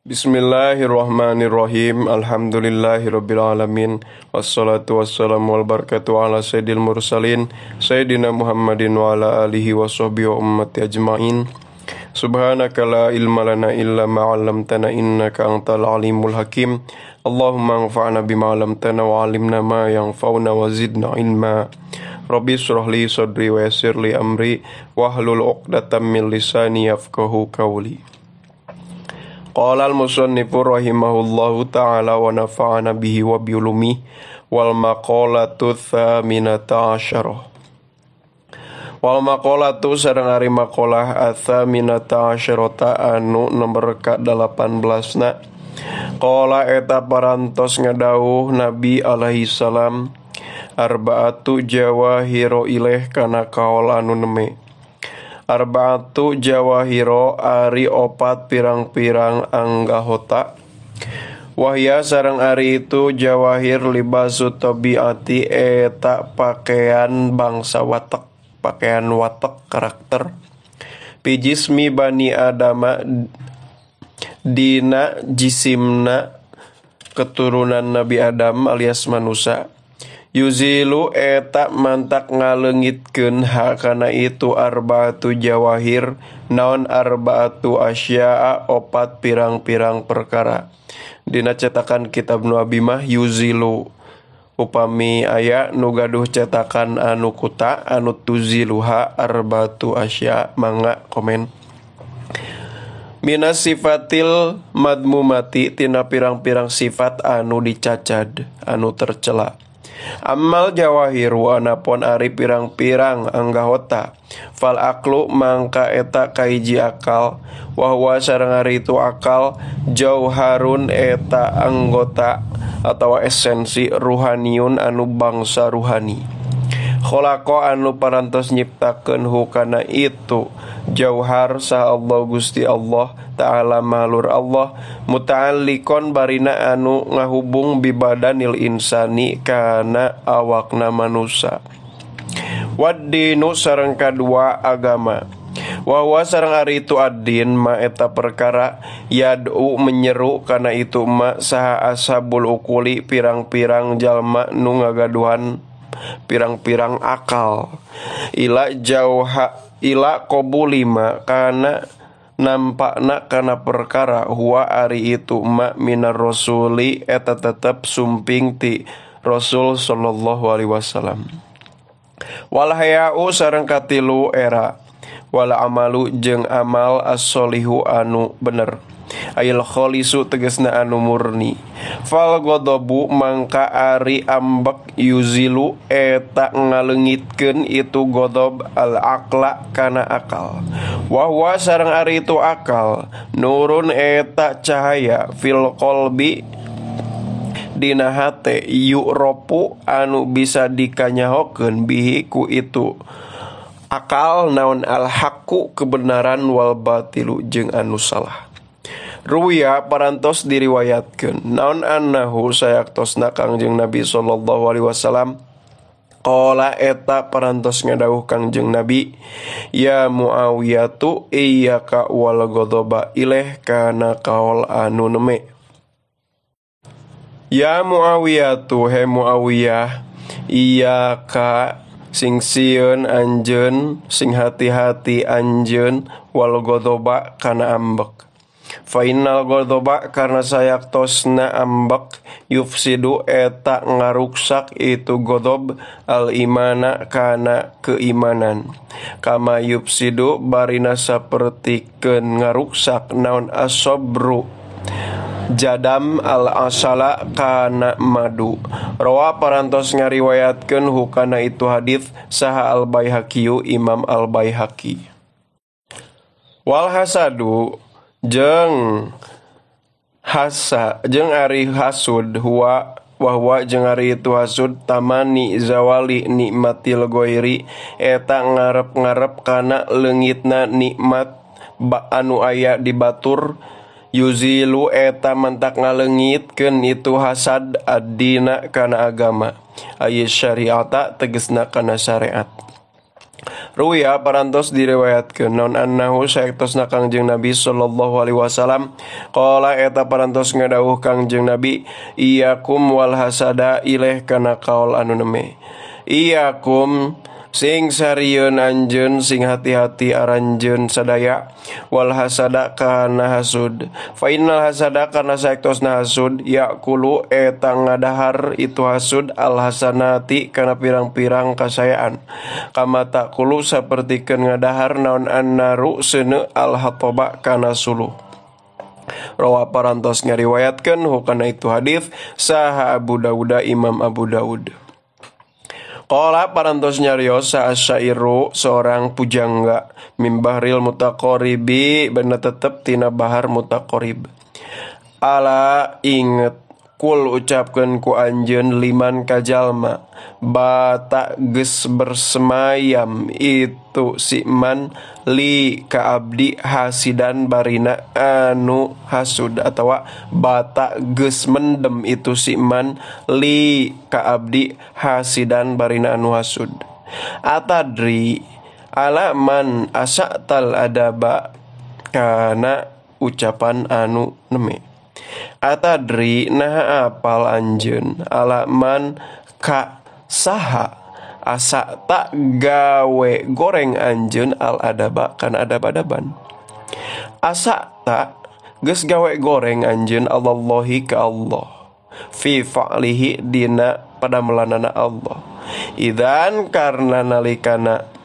Bismillahirrahmanirrahim. Alhamdulillahirrabbilalamin. Wassalatu wassalamu wal barakatuh ala sayyidil mursalin Sayyidina Muhammadin wa ala alihi wa sahbihi wa ummati ajma'in. Subhanaka la ilma lana illa ma'allamtana innaka antal alimul hakim. Allahumma anfa'na bima 'allamtana wa 'allimna ma yanfa'una wa zidna ilma. Rabbi shrah li sadri wa yassir li amri wahlul 'uqdatam min lisani yafqahu qawli. Qala al-musannifu rahimahullahu ta'ala wa nafa'ana bihi wa biulumi wal maqalatu tsaminata asyarah. Wal maqalatu sareng ari maqalah atsaminata asyarata anu nomor ka-18 na. Qala eta parantos ngadawuh Nabi alaihi salam arba'atu jawahiro ileh kana kaol anu neme. Arba'atu jawahiro ari opat pirang-pirang anggahota. Wahya sareng ari itu jawahir libasu tabiati eta pakaian bangsa watak, pakaian watak karakter. Pijismi bani adama dina jisimna keturunan Nabi Adam alias manusia. Yuzilu eta mantak ngalengitkeun hakana itu arba'atu jawahir naon arba'atu asya'a opat pirang-pirang perkara. Dina cetakan kitab nu abimah yuzilu upami aya nu gaduh cetakan anu kuta anu tuziluha arba'atu asya' mangga komen. Minas sifatil madmumati tina pirang-pirang sifat anu dicacad anu tercela. Amal jawahiru anapun ari pirang-pirang anggahota fal aklu mangka eta kaiji akal wahwa sareng ari itu akal jauharun eta anggota atau esensi ruhaniun anu bangsa ruhani. Kholaqo anu parantos nyiptakeun hukana itu jauhar sa Allah Gusti Allah ta'ala malur Allah muta'alliqon barina anu ngahubung bibadanil insani kana awakna manusia. Waddinu sareng kadua agama. Wahwa sareng ari itu ad-din ma eta perkara yad'u menyeru kana itu ma saha ashabul ukuli pirang-pirang jalma nu ngagaduhan pirang-pirang akal ila qabulima kana nampakna kana perkara huwa ari itu ma minar rasuli eta tetep sumping ti Rasul sallallahu alaihi wasallam. Wal haya'u sareng katilu era wal amalu jeung amal as-solihu anu bener. Ail kholisu tegasna anu murni. Fal godobu mangka ari ambek yuzilu eta ngaleungitkeun itu godob al aqla kana akal. Wahwa sareng ari itu akal nurun eta cahaya fil qalbi dina hate yuropu anu bisa dikanyahokeun bihi ku itu akal naon al haqqu kebenaran wal batilu jeung anu salah. Ruya parantos diriwayatkeun naon annahu sayaktosna Kangjeng Nabi sallallahu alaihi wasallam qala eta parantos ngadawuh Kangjeng Nabi ya Muawiyatu iyyaka wal ghadaba ileh kana kaul anu neme. Ya Muawiyatu he Muawiyah iyyaka sing sieun anjeun sing hati-hati anjeun wal ghadaba kana ambek. Fa innal ghadaba karena sayaktosna ambek yufsidu eta ngaruksak itu ghadab al imana kana keimanan. Kama yufsidu barina sapertikeun ngaruksak naon asobru jadam al asala kana madu. Rawa parantos ngariwayatkeun hukana itu hadits saha al Baihaqi Imam al Baihaqi. Wal hasadu jeung ari hasud huwa wahwa jeung ari itu hasud tamani zawali nikmatil ghairi eta ngarep-ngarep kana leungitna nikmat anu aya di batur. Yuzilu eta mentak ngaleungitkeun itu hasad ad-dina kana agama. Ayy syariata tegasna kana syariat. Ruya parantos diriwayatkeun naon annahu saektosna Kangjeng Nabi sallallahu alaihi wasallam qala eta parantos ngadawuh Kangjeng Nabi iyakum wal hasada ileh kana kaol anu neme. Iyakum sing sarieun anjeun sing hati-hati aranjeun sadaya wal hasada kana hasud fa innal hasada kana saektosna hasud yakulu eta ngadahar itu hasud al hasanati kana pirang-pirang kasayaan kama takulu sapertikeun ngadahar naon annaru seuneu al hatoba kana suluh. Rawa parantos ngariwayatkeun hukana itu hadis saha Abu Dawud Imam Abu Dawud. Qala parantos nyarios sa'asyairu seorang pujangga mimbahril mutaqoribi benda tetep tina bahar mutaqorib. Ala inget kul ucapkeun ku anjeun liman kajalma bata geus bersemayam itu si man li ka abdi hasidan barina anu hasud atawa bata geus mendem itu si man li ka abdi hasidan barina anu hasud. Atadri ala man asatal adaba kana ucapan anu neme. Atadri naha apal anjeun ala man ka saha asa tak gawe goreng anjeun al adaba kan adab-adaban. Asa tak geus gawe goreng anjeun Allahi ka Allah fi fa'lihi dina padamelanana Allah. Idan karena nalikana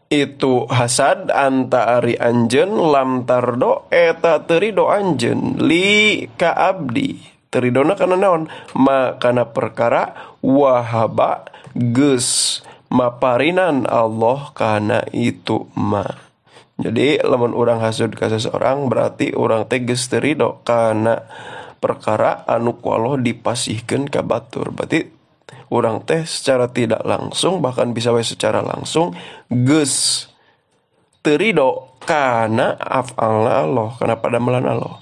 itu hasad anta ari anjeun lam tardo eta terido anjeun li ka abdi teridona kana naon ma kana perkara wahaba geus maparinan Allah kana itu ma. Jadi lamun urang hasud ka seseorang berarti urang teh geus terido kana perkara anu ku Allah dipasihkeun ka batur. Berarti urang teh secara tidak langsung bahkan bisa we secara langsung geus terido kana af'alna Allah kana padamelan Allah.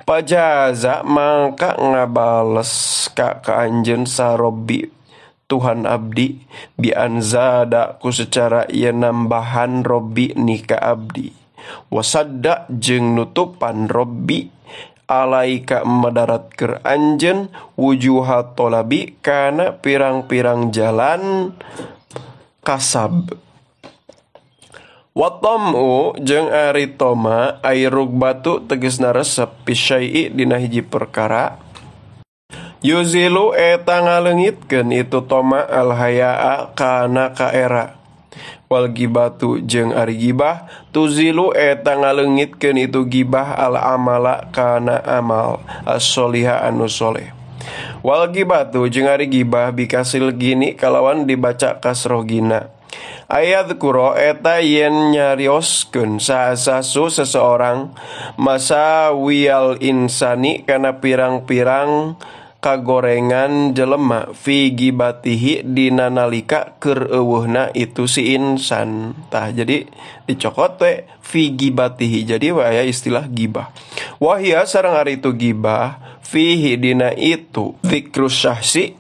Pajaza mangka ngabales ka anjeun sarobbi Tuhan abdi bi anzada ku secara ieu nambahan robbi nika abdi wasadda jeung nutupan robbi alaika madaratkeun anjeun wujuhat tolabi kana pirang-pirang jalan kasab. Watamu jeung ari toma ai rugbatu tegasna resep pisyai dina hiji perkara yuzilu eta ngaleungitkeun itu toma al hayaa kana kaera. Wal gibatu jeung ari gibah tuzilu eta ngaleungitkeun itu gibah al amala kana amal as-soliha anu soleh. Wal gibatu jeung ari gibah bikasil gini kalawan dibaca kasroh gina. Ayat kuro eta yen nyarioskeun sasasu seseorang masa wial insani kana pirang-pirang kagorengan jelema fi gibatihi dina nalika keur eueuhna itu si insan. Tah jadi dicokot we fi gibatihi jadi waya istilah gibah. Wahia sareng ari itu gibah fihi dina itu dzikrus syahsi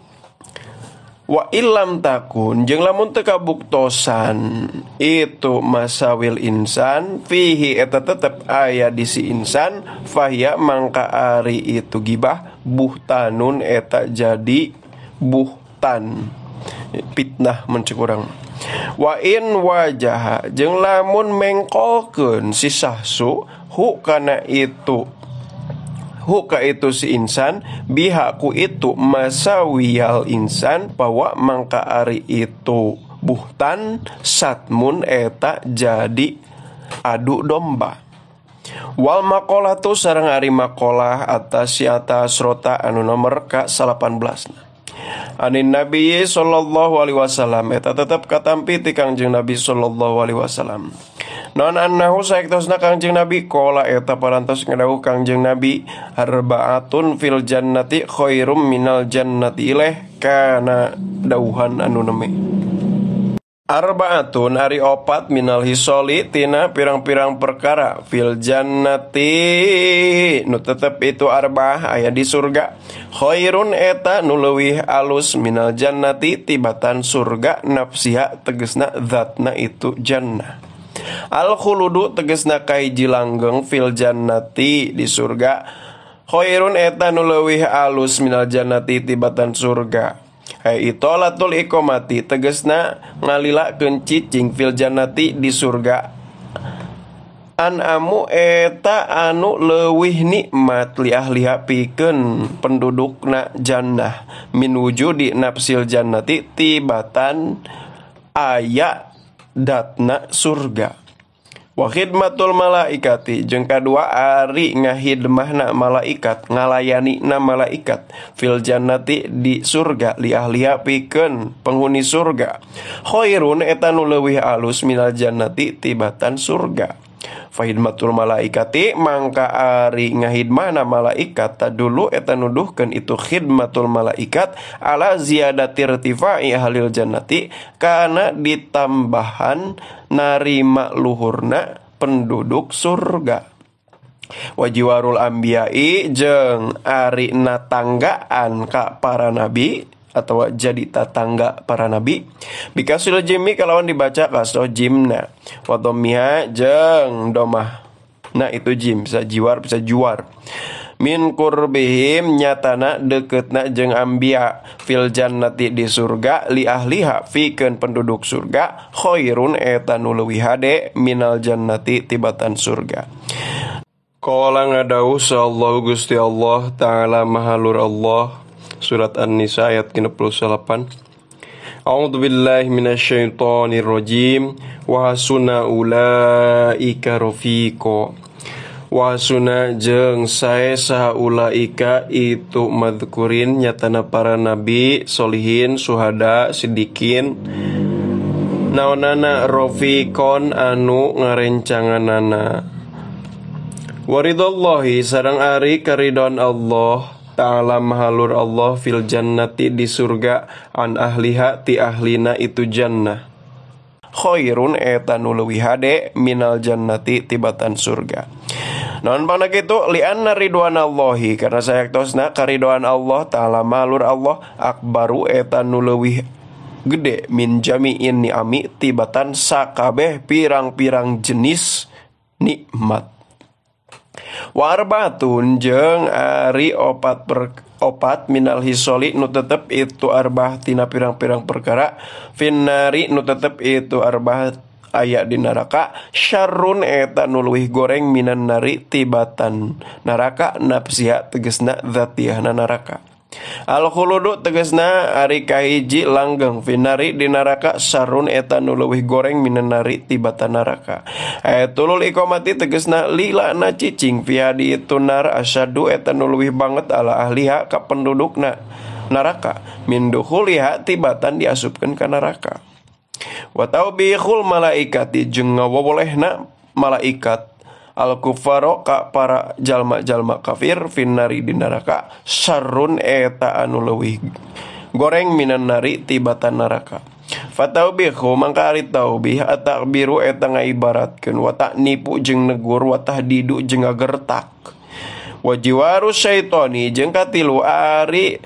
wa illam takun jeung lamun teu kabuktosan itu masawil insan fihi eta tetep aya di si insan fahya mangka ari itu gibah buhtanun eta jadi buhtan fitnah mencek urang. Wa in wajaha jeung lamun mengkolkeun si sahsu hu kana itu huka itu si insan bihaku itu masawiyal insan bahwa mangka ari itu buhtan satmun eta jadi adu domba. Wal makolah tu sareng ari makolah atas si atas rota anu nomor ka 18. Anin Nabi sallallahu alaihi wasallam eta tetep katampi ti Kangjeng Nabi sallallahu alaihi wasallam. Non annahu saektosna Kangjeng Nabi qala eta parantos ngadawuh Kangjeng Nabi arbaatun fil jannati khairum minal jannati ilaih kana dawuhan anu neme. Arba'atun ari opat minal hisoli tina pirang-pirang perkara fil jannati nu tetep itu arba'ah aya di surga. Khairun eta nu leuwih alus minal jannati tibatan surga nafsiha tegesna zatna itu jannah. Al khuludu tegesna kahiji langgeng fil jannati di surga. Khairun eta nu leuwih alus minal jannati tibatan surga. Itolatul iqomati tegesna ngalilakeun cicing fil jannati di surga. Amu eta anu leuwih nikmat li ahliha pikeun pendudukna jannah min wujudi nafsil jannati tibatan aya datna surga. Wa khidmatul malaikati jeung kadua ari ngahidmahna malaikat ngalayani na malaikat fil jannati di surga li ahliha pikeun penghuni surga. Khairun eta nu leuwih alus minal jannati tibatan surga. Fa khidmatul malaikati mangka ari ngahidmahna malaikat tadulu eta nuduhkeun itu khidmatul malaikat ala ziyadati irtifai ahlil jannati kana ditambahan narima luhurna penduduk surga. Wajiwarul ambiyai jeung ari natanggaan ka para nabi atau jadi tatangga para nabi bikasul jimi kalawan dibaca kaso jimna wadomiha jeung domah nah itu jim bisa jiwar bisa juar min kurbihim nyatana deketna jeung ambia fil jannati di surga li ahliha pikeun penduduk surga khairun eta nu leuwih hade minal jannati tibatan surga. Qala ngadawu sallallahu Gusti Allah taala mahalur Allah Surat An-Nisa ayat 68. A'udzu billahi minasyaitonir rajim. Wa hasuna ulaika rafiqa. Wa hasuna jeung sae saha ulaika itu madzukurin nyatana para nabi, solihin, suhada, sidikin. Naonana rafiqon anu ngarencanganana. Waridallahi sareng ari karidon Allah ta'ala mahalur Allah fil jannati di surga an ahliha ti ahlina itu jannah. Khairun eta nu leuwih hade minal jannati tibatan surga. Naon pangna kitu li anna ridwanallahi karena sayaktosna karidwan Allah ta'ala mahalur Allah akbaru eta nu leuwih gede min jami'in ni'ami tibatan sakabeh pirang-pirang jenis nikmat. Warbatun jeung ari opat minal hisoli nu tetep itu arbah tina pirang-pirang perkara finnari nu tetep itu arbah aya di neraka syarrun eta nu leuwih goreng minan nari tibatan neraka nafsiha tegesna zatiyahna neraka. Al khuludu tegesna ari kahiji langgeng finari di neraka sarun eta nu leuwih goreng minan nari tibatan neraka. Tulul iqomati tegesna lilana cicing fi di itu nar asyadu eta nu leuwih banget ala ahliha ka pendudukna neraka min dukhuliha tibatan diasupkeun ka neraka. Wa taubihul malaikati jeung ngawolehna malaikat al-kufaro ka para jalma-jalma kafir finnari di neraka syarrun eta anu leuwih goreng minan nari tibatan neraka. Fataubihu mangka ari taubih atakbiru eta ngaibaratkeun wa nipu jeung negur wa tahdidu jeung ngagertak. Wajiwaru syaitoni jeung katilu ari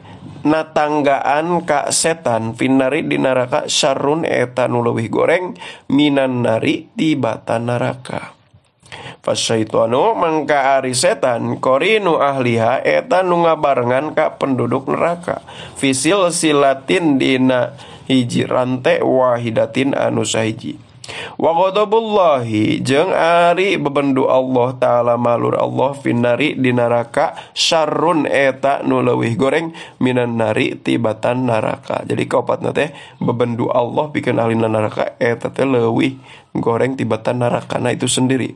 natanggaan ka setan finnari di neraka syarrun eta nu leuwih goreng minan nari tibatan neraka. Fasyaitonu mangka ari setan korinu ahliha eta nu ngabarengan ka penduduk neraka fisil silatin dina hiji rante wahidatin anu sahiji. Wa ghadabullahi jeung ari bebendu Allah taala malur Allah finnari di neraka syarrun eta nu leuwih goreng minan nari tibatan neraka. Jadi kaopatna teh bebendu Allah pikeun ahlina neraka eta teh leuwih goreng tibatan neraka na itu sendiri.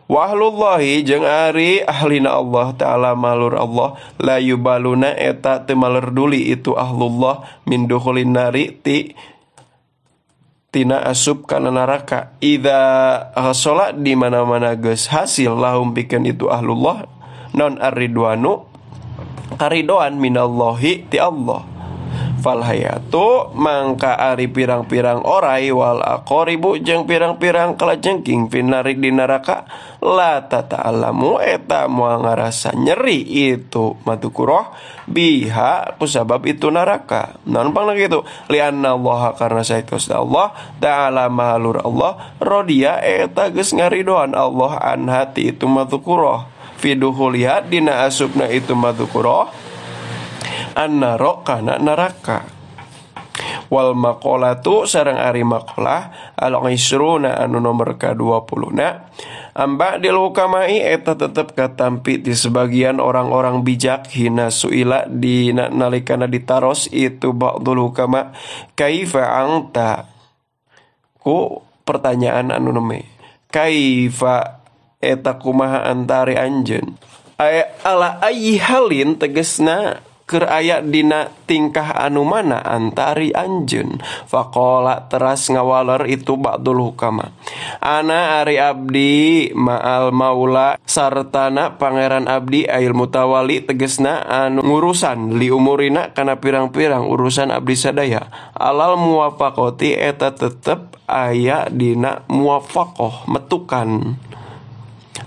Wa ahlullahi jeung ari ahlina Allah ta'ala malur Allah la yubaluna eta teu malerduli itu ahlullah min dukhulin nari tina asup kana neraka idza hasala di mana-mana geus hasil lahum pikeun itu ahlullah non ar-ridwanu karidoan minallahi ti Allah Fal hayatu mangka ari pirang-pirang orai wal aqoribu jeung pirang-pirang kalajengking finari di neraka la tata'alamu eta moal ngarasa nyeri itu madzukuroh biha kusabab itu neraka. Naon pangna kitu? Lianna Allah karena saestuna Allah ta'ala mahalur Allah rodiya eta geus ngaridoan Allah an hati itu madzukuroh fiduhuliha dina asupna itu madzukuroh annaro kana neraka. Wal maqolatu sareng ari maqolah al-isruna anu nomor ka-20 amba dil hukamai eta tetep katampi di sebagian orang-orang bijak hina suila di nalikana ditaros itu ba'dul hukama kaifa anta ku pertanyaan anu neme kaifa eta kumaha antari anjeun ala ayyi halin tegesna keur aya dina tingkah anu mana antari anjeun. Faqala teras ngawaler itu ba'dul hukama ana ari abdi ma'al maula sartana pangeran abdi ail mutawali tegesna anu ngurusan li umurina kana pirang-pirang urusan abdi sadaya alal muwafaqati eta tetep aya dina muwafaqah metukan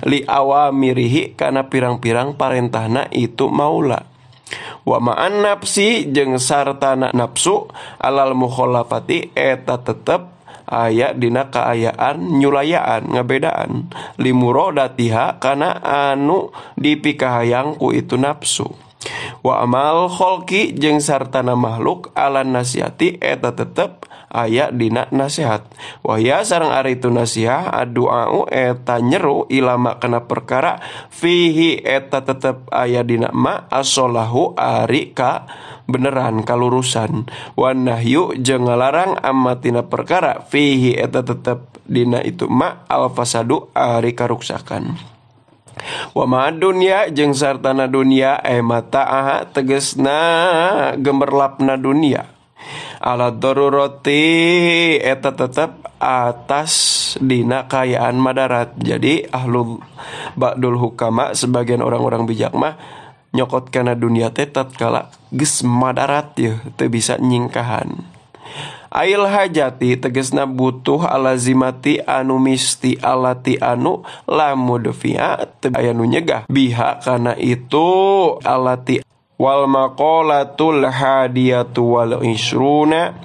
li awamirihi kana pirang-pirang parentahna itu maula. Wa ma'an nafsi jeung sartana nafsu alal mukhalafati eta tetep aya dina kaayaan nyulayaan ngabedaan limurodatiha kana anu dipikahayang ku itu nafsu. Wa amal kholqi jeung sartana makhluk ala nasihati eta tetep aya dina nasihat. Wahya sareng ari itu nasihat adu'au eta nyeru ilama kana perkara fihi eta tetep aya dina ma as-solahu ari ka beneran kalurusan. Wan nahyu jeung ngalarang amma tina perkara fihi eta tetep dina itu ma al-fasadu ari karuksakan. Wa ma dunya jeung sartana dunya mata'aha tegesna gemerlapna dunia ala darurati eta tetep atas dina kayaan madarat. Jadi ahlul ba'dul hukama sebagian orang-orang bijak mah nyokot kana dunia teh tatkala geus madarat ya teu bisa nyingkahan. Ail hajati tegesna butuh alazimati anu misti alati anu lamudfi'a aya nu nyegah biha kana itu alati. Wal maqalatul hadiyatu wal isruna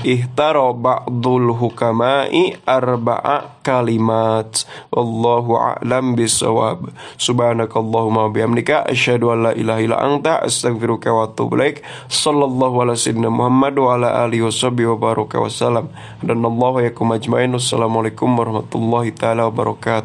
ihtara ba'dul hukama'i arba'a kalimat wallahu a'lam bisawab. Subhanakallahumma bihamdika asyhadu an la ilaha illa anta astaghfiruka wa atubu ilaik. Sallallahu ala sayyidina Muhammad wa ala alihi washabbihi wa baraka wasallam. Dan Allah yakum ajmain. Wassalamualaikum warahmatullahi taala wabarakatuh.